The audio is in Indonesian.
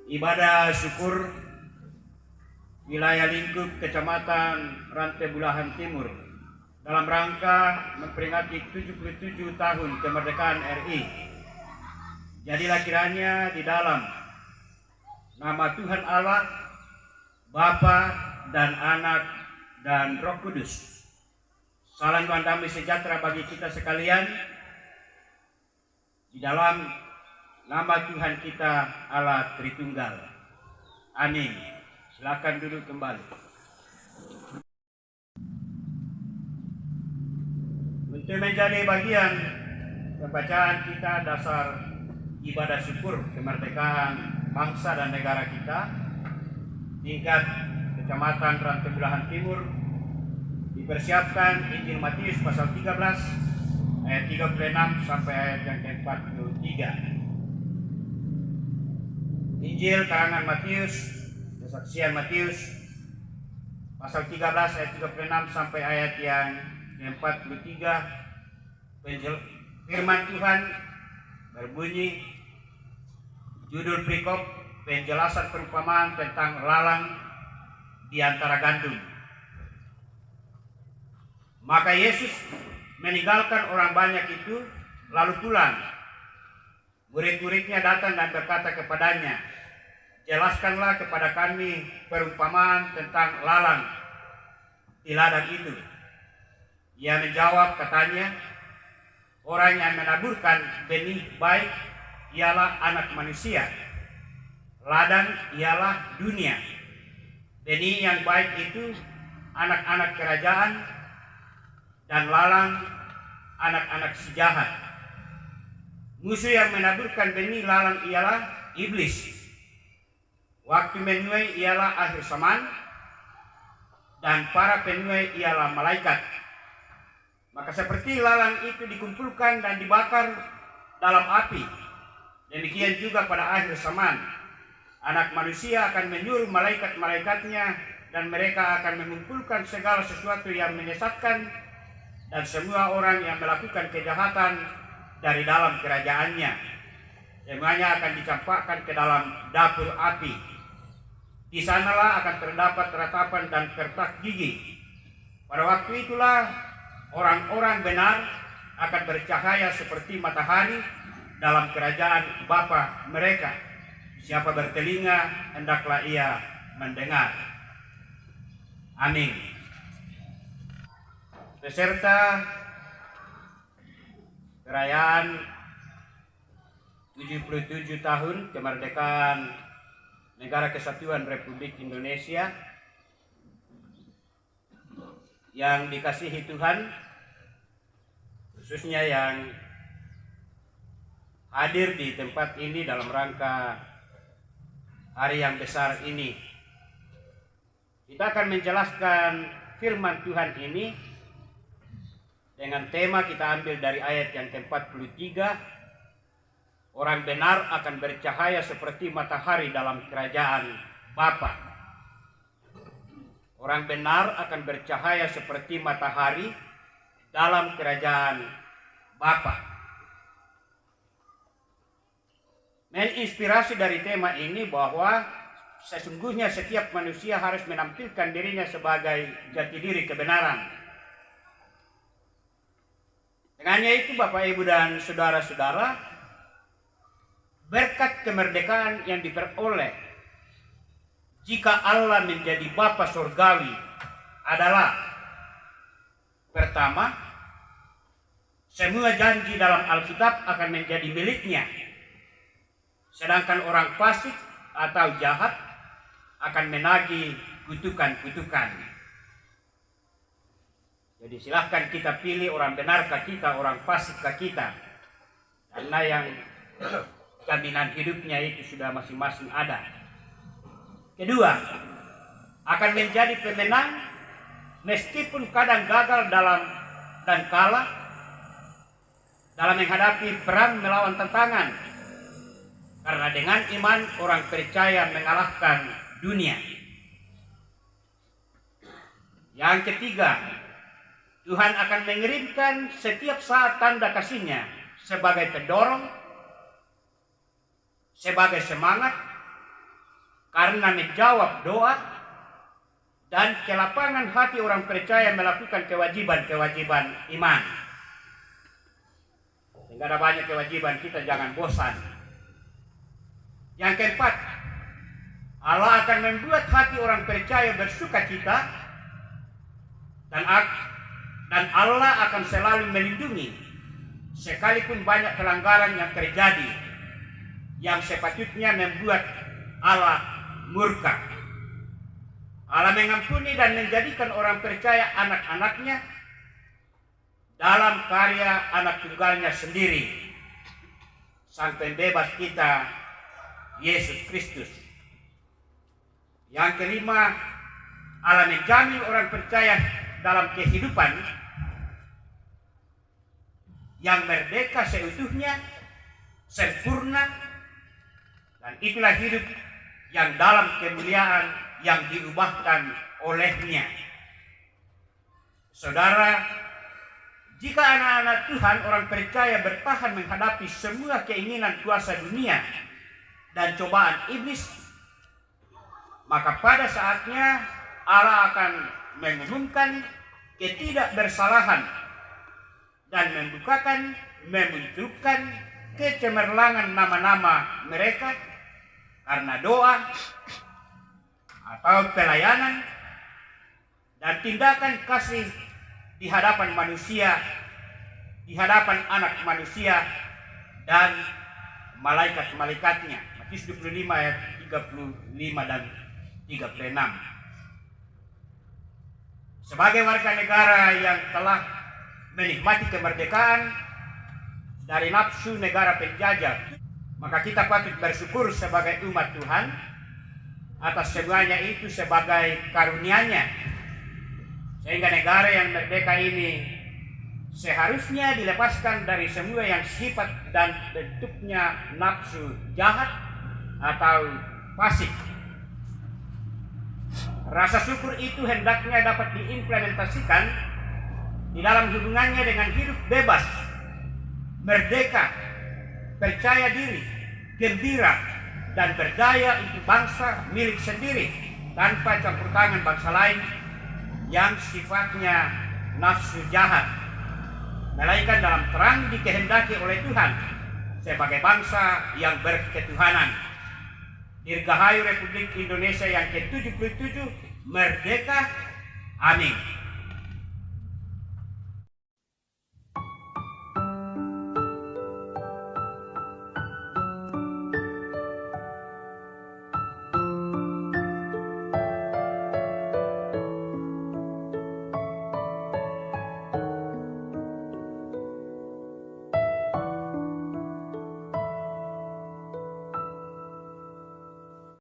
Ibadah syukur wilayah lingkup Kecamatan Rantai Bulahan Timur dalam rangka memperingati 77 tahun kemerdekaan RI. Jadilah kiranya di dalam nama Tuhan Allah, Bapa dan Anak dan Roh Kudus, salam Tuhan damai sejahtera bagi kita sekalian di dalam nama Tuhan kita Allah Tritunggal. Amin. Silakan duduk kembali. Untuk menjadi bagian pembacaan kita dasar ibadah syukur kemerdekaan bangsa dan negara kita tingkat Kecamatan Rantai Bulahan Timur, dipersiapkan Injil Matius pasal 13 ayat 36 sampai ayat yang ke-43. Injil karangan Matius, kesaksian Matius pasal 13 ayat 36 sampai ayat yang ke-43. Firman Tuhan berbunyi, judul perikop penjelasan perumpamaan tentang lalang di antara gandum. Maka Yesus meninggalkan orang banyak itu lalu pulang. Murid-muridnya datang dan berkata kepadanya, jelaskanlah kepada kami perumpamaan tentang lalang di ladang itu. Ia menjawab katanya, orang yang menaburkan benih baik ialah anak manusia. Ladang ialah dunia. Benih yang baik itu anak-anak kerajaan, dan lalang anak-anak si jahat. Musuh yang menaburkan benih lalang ialah iblis. Waktu menuai ialah akhir zaman, dan para penuai ialah malaikat. Maka seperti lalang itu dikumpulkan dan dibakar dalam api, demikian juga pada akhir zaman Anak manusia akan menyuruh malaikat-malaikatnya, dan mereka akan mengumpulkan segala sesuatu yang menyesatkan dan semua orang yang melakukan kejahatan dari dalam kerajaannya. Semuanya akan dicampakkan ke dalam dapur api. Di sanalah akan terdapat ratapan dan kertak gigi. Pada waktu itulah orang-orang benar akan bercahaya seperti matahari dalam kerajaan Bapa mereka. Siapa bertelinga, hendaklah ia mendengar. Amin. Beserta perayaan 77 tahun kemerdekaan Negara Kesatuan Republik Indonesia yang dikasihi Tuhan, khususnya yang hadir di tempat ini dalam rangka hari yang besar ini. Kita akan menjelaskan firman Tuhan ini dengan tema kita ambil dari ayat yang ke-43. Orang benar akan bercahaya seperti matahari dalam kerajaan Bapa. Orang benar akan bercahaya seperti matahari dalam kerajaan Bapa. Menginspirasi dari tema ini bahwa sesungguhnya setiap manusia harus menampilkan dirinya sebagai jati diri kebenaran. Dengannya itu Bapak, Ibu, dan saudara-saudara, berkat kemerdekaan yang diperoleh jika Allah menjadi Bapa Surgawi adalah: pertama, semua janji dalam Alkitab akan menjadi miliknya, sedangkan orang fasik atau jahat akan menagih kutukan-kutukan. Jadi silahkan kita pilih, orang benarkah kita, orang fasikkah kita, karena yang jaminan hidupnya itu sudah masing-masing ada. Kedua, akan menjadi pemenang meskipun kadang gagal dan kalah dalam menghadapi perang melawan tantangan. Karena dengan iman orang percaya mengalahkan dunia. Yang ketiga, Tuhan akan mengirimkan setiap saat tanda kasih-Nya sebagai pendorong, sebagai semangat, karena menjawab doa dan kelapangan hati orang percaya melakukan kewajiban-kewajiban iman. Sehingga ada banyak kewajiban, kita jangan bosan. Yang keempat, Allah akan membuat hati orang percaya bersuka cita dan Allah akan selalu melindungi sekalipun banyak pelanggaran yang terjadi yang sepatutnya membuat Allah murka. Allah mengampuni dan menjadikan orang percaya anak-anaknya dalam karya anak tunggalnya sendiri, sang pembebas kita, Yesus Kristus. Yang kelima, Allah menjamin orang percaya dalam kehidupan yang merdeka seutuhnya, sempurna, dan itulah hidup yang dalam kemuliaan yang diubahkan olehnya. Saudara, jika anak-anak Tuhan orang percaya bertahan menghadapi semua keinginan kuasa dunia dan cobaan iblis, maka pada saatnya Allah akan mengumumkan ketidakbersalahan dan memunculkan kecemerlangan nama-nama mereka karena doa atau pelayanan dan tindakan kasih di hadapan manusia, di hadapan anak manusia dan malaikat-malaikatnya. Matius 25 ayat 35 dan 36. Sebagai warga negara yang telah menikmati kemerdekaan dari nafsu negara penjajah, maka kita patut bersyukur sebagai umat Tuhan atas semuanya itu sebagai karunia-Nya. Sehingga negara yang merdeka ini seharusnya dilepaskan dari semua yang sifat dan bentuknya nafsu jahat atau fasik. Rasa syukur itu hendaknya dapat diimplementasikan di dalam hubungannya dengan hidup bebas, merdeka, percaya diri, gembira, dan berdaya untuk bangsa milik sendiri tanpa campur tangan bangsa lain yang sifatnya nafsu jahat, melainkan dalam terang dikehendaki oleh Tuhan sebagai bangsa yang berketuhanan. Dirgahayu Republik Indonesia yang ke-77 merdeka. Amin.